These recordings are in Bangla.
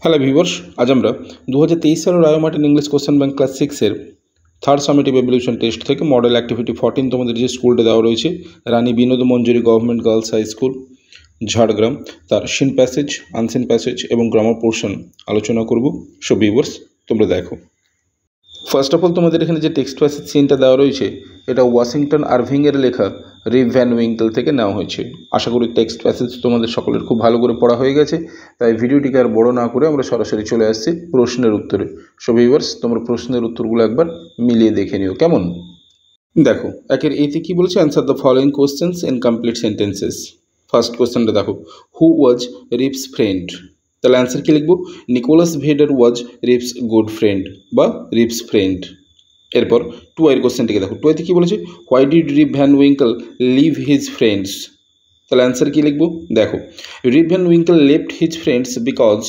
হ্যালো ভিউয়ার্স, আজ আমরা 2023 সালের Ray Martin English question bank class 6-এর থার্ড সামেটিভ এভলিউশন টেস্ট থেকে মডেল অ্যাক্টিভিটি 14 তোমাদের যে স্কুলটা দেওয়া রয়েছে Rani Binod Manjuri government girls high school Jhargram, তার সিন প্যাসেজ, আনসিন প্যাসেজ এবং গ্রামার পোর্শন আলোচনা করব। সো ভিউয়ার্স, তোমরা দেখো। ফার্স্ট অফ অল তোমাদের এখানে যে টেক্সট প্যাসেজ সিনটা দেওয়া রয়েছে এটা ওয়াশিংটন আরভিংয়ের লেখা রিভ ভ্যান উইঙ্কেল থেকে নেওয়া হয়েছে। আশা করি টেক্সট প্যাসেজ তোমাদের সকলের খুব ভালো করে পড়া হয়ে গেছে, তাই ভিডিওটিকে আর বড় না করে আমরা সরাসরি চলে আসছি প্রশ্নের উত্তরে। সো ভিউয়ার্স, তোমরা প্রশ্নের উত্তরগুলো একবার মিলিয়ে দেখে নিও কেমন। দেখো, একের এতে কি বলেছে, answer the following questions in complete sentences. First কোশ্চেনটা দেখো, হু ওয়াজ রিভস ফ্রেন্ড? তাহলে অ্যান্সার কি লিখবো? Nicholas Vedder was Rip's good friend বা রিভস ফ্রেন্ড। এরপর টু এর কোশ্চেনটিকে দেখো, টু এতে কি বলেছে, why did Rip Van Winkle leave his friends? তাহলে অ্যান্সার কি লিখবো? দেখো, Rip Van Winkle left his friends because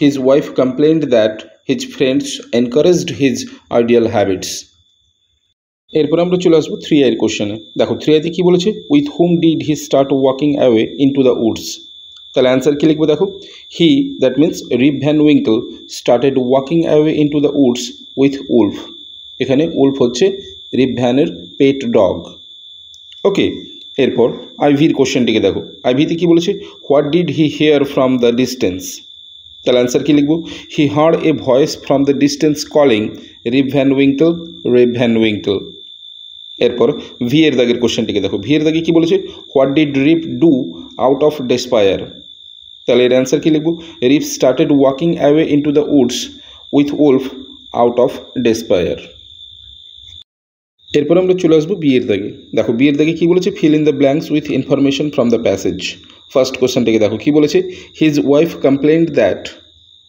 his wife complained that his friends encouraged his ideal habits. এরপর আমরা চলে আসবো থ্রি এর কোশ্চেনে। দেখো, থ্রি এতে কি বলেছে, with whom did he start walking away into the woods? তাহলে অ্যান্সার কি লিখবো? দেখো, he, that means Rip Van Winkle started walking away into the woods with wolf. এখানে উলফ হচ্ছে রিভ ভ্যানের পেট ডগ। ওকে, এরপর আইভির কোশ্চেনটিকে দেখো, আইভিতে কি বলেছে, what did he hear from the distance? তাহলে অ্যান্সার কি লিখবো? He heard a voice from the distance calling Rip Van Winkle, Rip Van Winkle. এরপর ভি এর দাগের কোশ্চেনটিকে দেখো, ভি এর দাগে কি বলেছে, what did Rip do out of despair? তাহলে এর অ্যান্সার কি লিখবো? Rip started walking away into the woods with wolf out of despair. এরপর আমরা চলে আসবো বি এর দাগে। দেখো, বি এর দাগে কি বলেছে, fill in the blanks with information from the passage. First কোশ্চেনটিকে দেখো, কি বলেছে, হিজ ওয়াইফ কমপ্লেন্ড দ্যাট।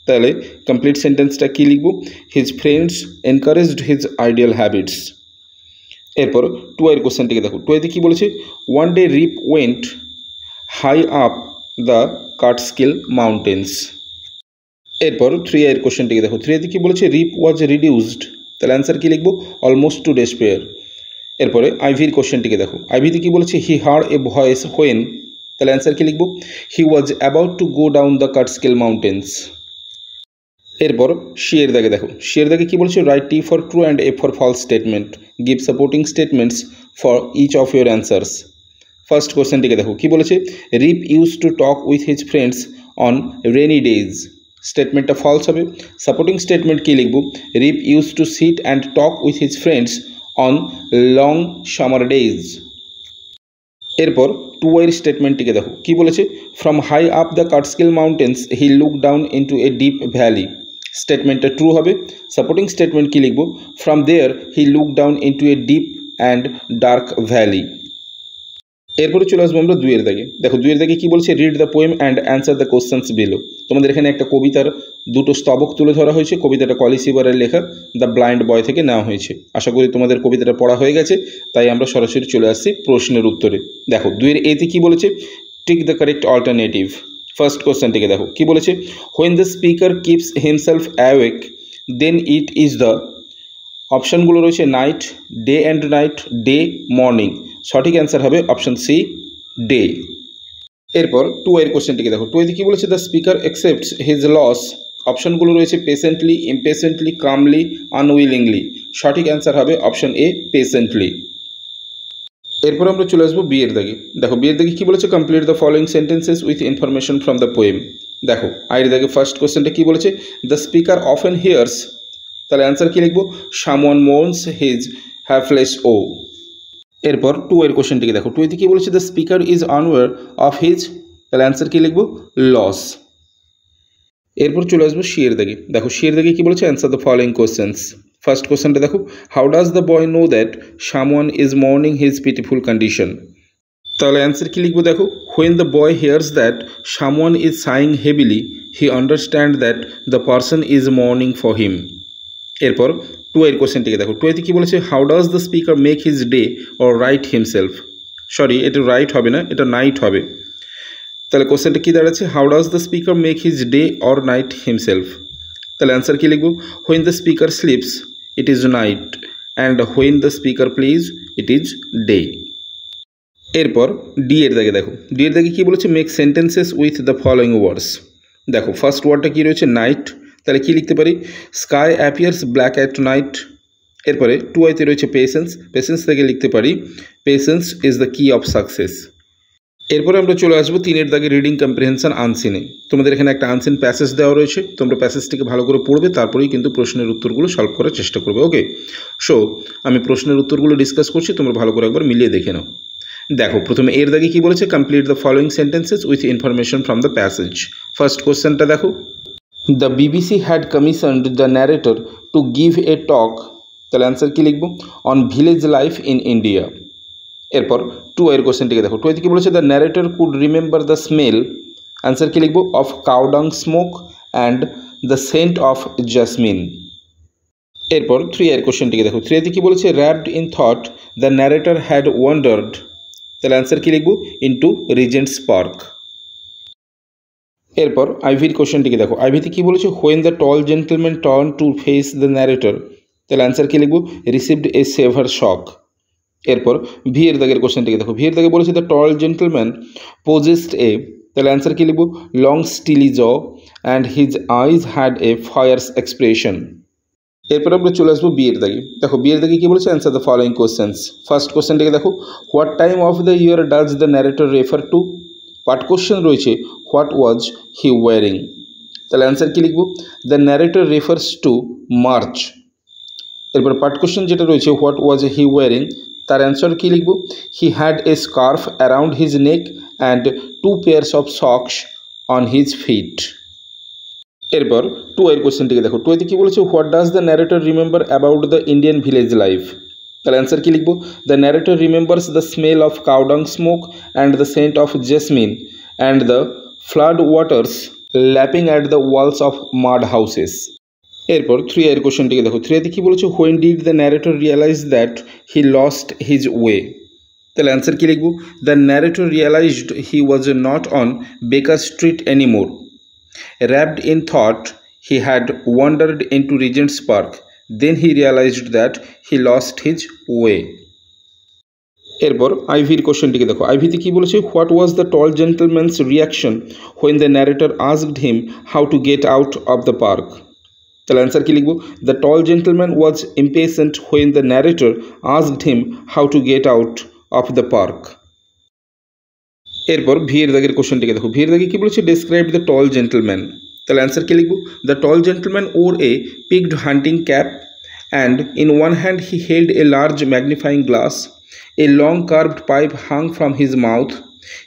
তাহলে কমপ্লিট সেন্টেন্সটা কি লিখবো? His friends encouraged his ideal habits. এরপর টু এর কোশ্চেনটিকে দেখো, টু এতে কি বলেছে, one day Rip went high up the Catskill mountains. এরপর থ্রি এর কোশ্চেনটিকে দেখো, থ্রি এতে কি বলেছে, রিপ ওয়াজ রিডিউসড। তাহলে অ্যান্সার কি লিখবো? Almost to despair. এরপরে আইভির কোশ্চেনটিকে দেখো, আইভিতে কি বলেছে, he heard a voice when. তাহলে অ্যান্সার কি লিখবো? He was about to go down the Catskill mountains. এরপর সি এর দাগে দেখো, সি এর দাগে কি বলছে, write T for true and A for false statement, give supporting statements for each of your answers. First কোশ্চেনটিকে দেখো, কি বলেছে, Rip use to talk with his friends on rainy days. স্টেটমেন্টটা ফলস হবে। সাপোর্টিং স্টেটমেন্ট কি লিখব? Rip use to sit and talk with his friends on long summer days. এরপর টু এর স্টেটমেন্টটিকে দেখো, কি বলেছে, from high up the Catskill mountains he look down into a deep valley. স্টেটমেন্টটা ট্রু হবে। সাপোর্টিং স্টেটমেন্ট কি লিখব? From there he look down into a deep and dark valley. এরপরে চলে আসবো আমরা দুইয়ের দাগে। দেখো, দুইয়ের দাগে কি বলছে, read the poem and answer the questions below. তোমাদের এখানে একটা কবিতার দুটো স্তবক তুলে ধরা হয়েছে। কবিতাটা কলি সিবারের লেখা দ্য ব্লাইন্ড বয় থেকে নেওয়া হয়েছে। আশা করি তোমাদের কবিতাটা পড়া হয়ে গেছে, তাই আমরা সরাসরি চলে আসছি প্রশ্নের উত্তরে। দেখো, দুইয়ের এতে কি বলেছে, tick the correct alternative. First কোশ্চেনটিকে দেখো, কি বলেছে, when the speaker keeps himself awake then it is the. অপশানগুলো রয়েছে night, day and night, day, morning. সঠিক অ্যান্সার হবে অপশান সি, ডে। এরপর টু এর কোশ্চেনটিকে দেখো, টু এতে কি বলেছে, the speaker accepts his loss. অপশানগুলো রয়েছে পেশেন্টলি, ইমপেশেন্টলি, কামলি, আনউইলিংলি। সঠিক অ্যান্সার হবে অপশান এ, পেশেন্টলি। এরপর আমরা চলে আসবো বি এর দাগে। দেখো, বি এর দাগে কি বলেছে, complete the following sentences with information from the poem. দেখো, আইয়ের দাগে ফার্স্ট কোশ্চেনটা কি বলেছে, দ্য স্পিকার অফেন হিয়ার্স। তাহলে অ্যান্সার কি লিখবো? সামওয়ান মোর্নস হিজ হ্যাভলেস ও। এরপর টু এর কোশ্চেনটিকে দেখো, টু এতে কি বলেছে, the speaker is আনওয়্যার of his. তাহলে অ্যান্সার কি লিখবো? লস। এরপর চলে আসবো সি এর দাগে। দেখো, সি এর দাগে কি বলেছে, answer the following questions. First কোশ্চেনটা দেখো, how does the boy know that someone is mourning his pitiful condition. তাহলে অ্যান্সার কি লিখবো? দেখো, when the boy hears that someone is sighing heavily he understand that the person is mourning for him. এরপর টু এর কোশ্চেনটিকে দেখো, টু এতে কি বলেছে, how does the speaker make his day or write himself. Sorry, এটা রাইট হবে না, এটা নাইট হবে। তাহলে কোশ্চেনটা কী দাঁড়াচ্ছে, how does the speaker make his day or night himself. তাহলে অ্যান্সার কী লিখব? When the speaker sleeps it is night and when the speaker plays it is day. এরপর ডি এর দাগে দেখো, ডি এর দাগে কী বলেছে, make sentences with the following words. দেখো ফার্স্ট ওয়ার্ডটা কী রয়েছে, নাইট, তাহলে কী লিখতে পারি, sky appears black at night. এরপরে 2i তে রয়েছে পেশেন্স, পেশেন্স থেকে লিখতে পারি পেশেন্স ইজ দ্য কি অফ সাকসেস। এরপরে আমরা চলে আসবো 3-এর দাগে রিডিং কম্প্রিহেনশন আনসিনে। তোমাদের এখানে একটা আনসিন প্যাসেজ দেওয়া রয়েছে, তোমরা প্যাসেজটিকে ভালো করে পড়বে, তারপরেই কিন্তু প্রশ্নের উত্তরগুলো সলভ করার চেষ্টা করবে। ওকে, সো আমি প্রশ্নের উত্তরগুলো ডিসকাস করছি, তোমরা ভালো করে একবার মিলিয়ে দেখে নাও। দেখো প্রথমে এর দাগে কি বলেছে, complete the following sentences with information from the passage. First কোশ্চেনটা দেখো, the BBC had commissioned the narrator to give a talk, তাহলে অ্যান্সার কী লিখবো, on village life in India. এরপর 2 এর কোশ্চেনটিকে দেখো, 2 কি বলেছে, the narrator could remember the smell, answer কী লিখবো, of cow dung smoke and the scent of jasmine. এরপর 3 এর কোশ্চেনটিকে দেখো, 3 কি বলেছে, wrapped in thought the narrator had wandered, তাহলে অ্যান্সার কী লিখবো, ইন্টু রিজেন্টস পার্ক। এরপর আইভির কোশ্চেনটিকে দেখো, আইভিতে কী বলেছে, when the tall gentleman turn to face the narrator, তাহলে অ্যান্সার কী লিখবো, রিসিভড এ সেভার শক। এরপর ভি এর দাগের কোশ্চেনটিকে দেখো, ভি এর দাগে বলেছে, দ্য টল জেন্টলম্যান পোজেসড এ, তাহলে অ্যান্সার কী লিখবো, লং স্টিলি জ and his eyes had a fires expression. এরপর আমরা চলে আসবো বি এর দাগে। দেখো বি এর দাগে কী বলেছে, answer the following questions. First কোশ্চেনটিকে দেখো, what time of the year does the narrator refer to, part question রয়েছে হোয়াট ওয়াজ হি ওয়ারিং, তাহলে অ্যান্সার কী লিখবো, the narrator refers to March. এরপর পার্ট কোশ্চেন যেটা রয়েছে হোয়াট ওয়াজ হি ওয়ারিং, তার অ্যান্সার কী লিখব, he had a scarf around his neck and 2 pairs of socks on his feet. এরপর 2 এর কোশ্চেনটিকে দেখো, 2 কী বলেছে, what does the narrator remember about the Indian village life, তাহলে অ্যান্সার কী লিখব, the narrator remembers the smell of cow dung smoke and the scent of jasmine and the flood waters lapping at the walls of mud houses. এরপর 3 এর কোশ্চেনটিকে দেখো, 3 কী বলেছে, when did the narrator realise that he lost his way, তাহলে অ্যান্সার কী লিখব, the narrator realised he was not on বেকার street anymore, wrapped in thought he had wandered into Regent's Park, then he realized that he lost his way. এরপর আইভির কোশ্চেনটিকে দেখো, আইভিতে কী বলেছে, what was the tall gentleman's reaction when the narrator asked him how to get out of the park, তাহলে অ্যান্সার কী লিখব, the tall gentleman was impatient when the narrator asked him how to get out of the park. এরপর ভি এর দাগের কোশ্চেনটিকে দেখো, ভি এর দাগে কী বলেছে, ডেসক্রাইব দ্য টল জেন্টলম্যান, তাহলে অ্যান্সার কী লিখব, the tall gentleman wore a peaked hunting cap and in one hand he held a large magnifying glass, a long curved pipe hung from his mouth,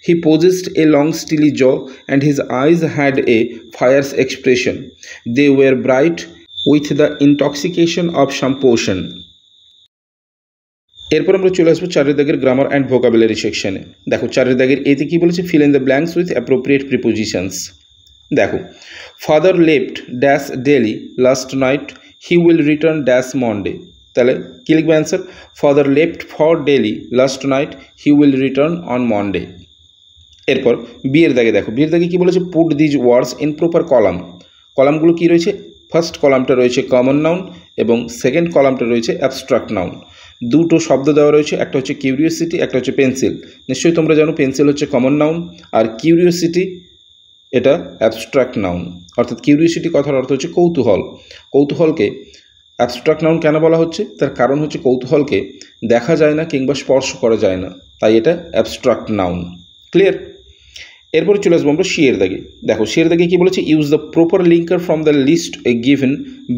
he possessed a long steely jaw and his eyes had a fierce expression, they were bright with the intoxication of some potion. এরপর আমরা চলে আসবো 4 দাগের গ্রামার অ্যান্ড ভোকাবুলারি সেকশনে। দেখো 4 দাগের এতে কী বলেছে, fill in the blanks with appropriate prepositions. দেখো, father left dash Delhi last night, he will return dash Monday, তাহলে কী লিখবে answer, father left for Delhi last night, he will return on Monday. এরপর বিয়ের দাগে দেখো, বিয়ের দাগে কী বলেছে, put these words in proper column. কলামগুলো কী রয়েছে, ফার্স্ট কলামটা রয়েছে কমন নাউন এবং সেকেন্ড কলামটা রয়েছে অ্যাবস্ট্রাক্ট নাউন। দুটো শব্দ দেওয়া রয়েছে, একটা হচ্ছে কিউরিওসিটি, একটা হচ্ছে পেন্সিল। নিশ্চয়ই তোমরা জানো পেন্সিল হচ্ছে কমন নাউন আর কিউরিওসিটি এটা অ্যাবস্ট্রাক্ট নাউন। অর্থাৎ কিউরিওসিটি কথার অর্থ হচ্ছে কৌতূহল। কৌতূহলকে অ্যাবস্ট্রাক্ট নাউন কেন বলা হচ্ছে, তার কারণ হচ্ছে কৌতূহলকে দেখা যায় না কিংবা স্পর্শ করা যায় না, তাই এটা অ্যাবস্ট্রাক্ট নাউন। ক্লিয়ার? এরপরে চলে আসবো আমরা সি এর দাগে। দেখো সি এর দাগে কী বলেছে, use the proper linker from the list given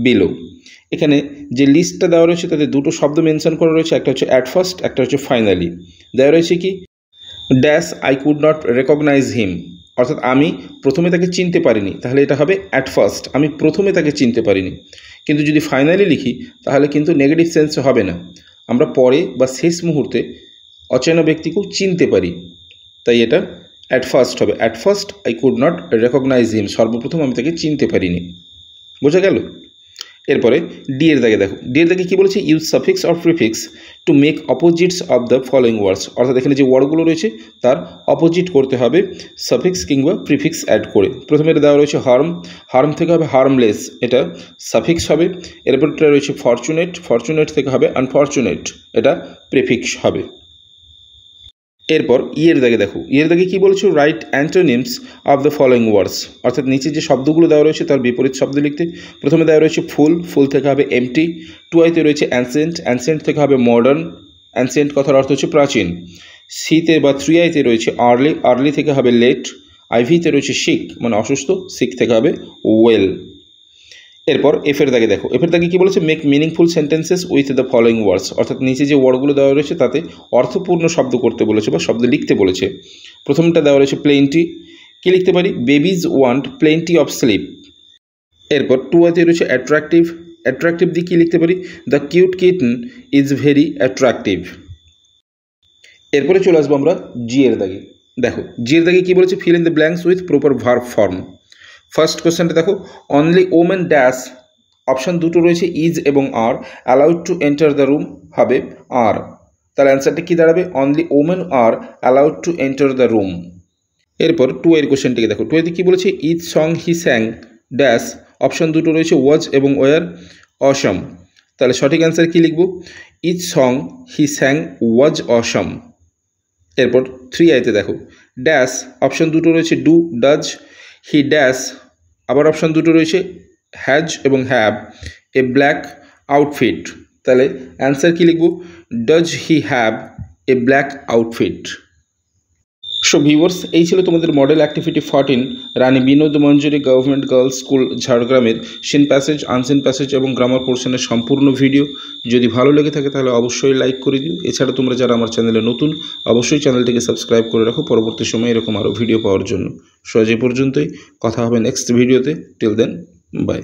below. এখানে যে লিস্টটা দেওয়া রয়েছে তাতে দুটো শব্দ মেনশন করা রয়েছে, একটা হচ্ছে অ্যাট ফার্স্ট, একটা হচ্ছে ফাইনালি। দেওয়া রয়েছে কি, dash I could not recognise him, অর্থাৎ আমি প্রথমে তাকে চিনতে পারিনি, তাহলে এটা হবে অ্যাট ফার্স্ট, আমি প্রথমে তাকে চিনতে পারিনি। কিন্তু যদি ফাইনালি লিখি তাহলে কিন্তু নেগেটিভ সেন্সে হবে না, আমরা পরে বা শেষ মুহূর্তে অচেনা ব্যক্তিকেও চিনতে পারি, তাই এটা অ্যাট ফার্স্ট হবে। At first I could not recognise him, সর্বপ্রথম আমি তাকে চিনতে পারিনি। বোঝা গেল? এরপরে ডি এর দাগে দেখো, ডি এর দাগে কী বলেছে, use suffix or prefix to make opposites of the following ওয়ার্ডস। অর্থাৎ এখানে যে ওয়ার্ডগুলো রয়েছে তার অপোজিট করতে হবে সাফিক্স কিংবা প্রিফিক্স অ্যাড করে। প্রথমে এটা দেওয়া রয়েছে হার্ম, হার্ম থেকে হবে হার্মলেস, এটা সাফিক্স হবে। এরপর এটা রয়েছে ফরচুনেট, ফরচুনেট থেকে হবে আনফরচুনেট, এটা প্রিফিক্স হবে। এরপর ইয়ের দাগে দেখো, ইয়ের দাগে কী বলেছো, right antonyms of the following ওয়ার্ডস, অর্থাৎ নিচে যে শব্দগুলো দেওয়া রয়েছে তার বিপরীত শব্দ লিখতে। প্রথমে দেওয়া রয়েছে ফুল, ফুল থেকে হবে এমটি। টুয়াইতে রয়েছে অ্যানসেন্ট, অ্যানসেন্ট থেকে হবে মডার্ন, অ্যানসেন্ট কথার অর্থ হচ্ছে প্রাচীন। সিতে বা থ্রিআইতে রয়েছে আর্লি, আর্লি থেকে হবে লেট। আইভিতে রয়েছে সিক মানে অসুস্থ, সিক থেকে হবে ওয়েল। এরপর এফের দাগে দেখো, এফের দাগে কী বলেছে, make meaningful sentences with the following ওয়ার্ডস, অর্থাৎ নিচে যে ওয়ার্ডগুলো দেওয়া রয়েছে তাতে অর্থপূর্ণ শব্দ করতে বলেছে বা শব্দ লিখতে বলেছে। প্রথমটা দেওয়া রয়েছে প্লেন্টি, কী লিখতে পারি, babies want plenty of sleep. এরপর টুয়াতে রয়েছে অ্যাট্রাকটিভ, অ্যাট্রাকটিভ দিয়ে কী লিখতে পারি, the cute kitten is very attractive. এরপরে চলে আসবো আমরা জি এর দাগে। দেখো জি এর দাগে কী বলেছে, fill in the blanks with proper verb form. First কোশ্চেনটা দেখো, অনলি ওমেন ড্যাশ, অপশান দুটো রয়েছে ইজ এবং are, allowed to enter the room হবে আর, তার অ্যান্সারটা কী দাঁড়াবে, only women are allowed to enter the room. এরপর টু এর কোশ্চেনটিকে দেখো, টু এতে কী বলেছে, is song he sang dash, option দুটো রয়েছে ওয়াজ এবং ওয়ার, অসম, তাহলে সঠিক অ্যান্সার কী লিখব, ইজ সং হি স্যাং ওয়াজ অসম। এরপর থ্রি আইতে দেখো, ড্যাশ, অপশান দুটো রয়েছে ডু ডাজ, হি ড্যাশ, আবার অপশান দুটো রয়েছে হ্যাজ এবং হ্যাভ এ ব্ল্যাক আউটফিট, তাহলে অ্যান্সার কী লিখব, does he have a black outfit. So viewers, এই ছিল তোমাদের মডেল অ্যাক্টিভিটি 14 রানী Binod Manjuri government girls school ঝাড়গ্রামের সিন প্যাসেজ, আনসিন প্যাসেজ এবং গ্রামার পোর্শনের সম্পূর্ণ ভিডিও। যদি ভালো লেগে থাকে তাহলে অবশ্যই লাইক করে দিও। এছাড়া তোমরা যারা আমার চ্যানেলে নতুন, অবশ্যই চ্যানেলটিকে সাবস্ক্রাইব করে রাখো পরবর্তী সময়ে এরকম আরও ভিডিও পাওয়ার জন্য। সো আজ এই পর্যন্তই, কথা হবে নেক্সট ভিডিওতে। Till then, by.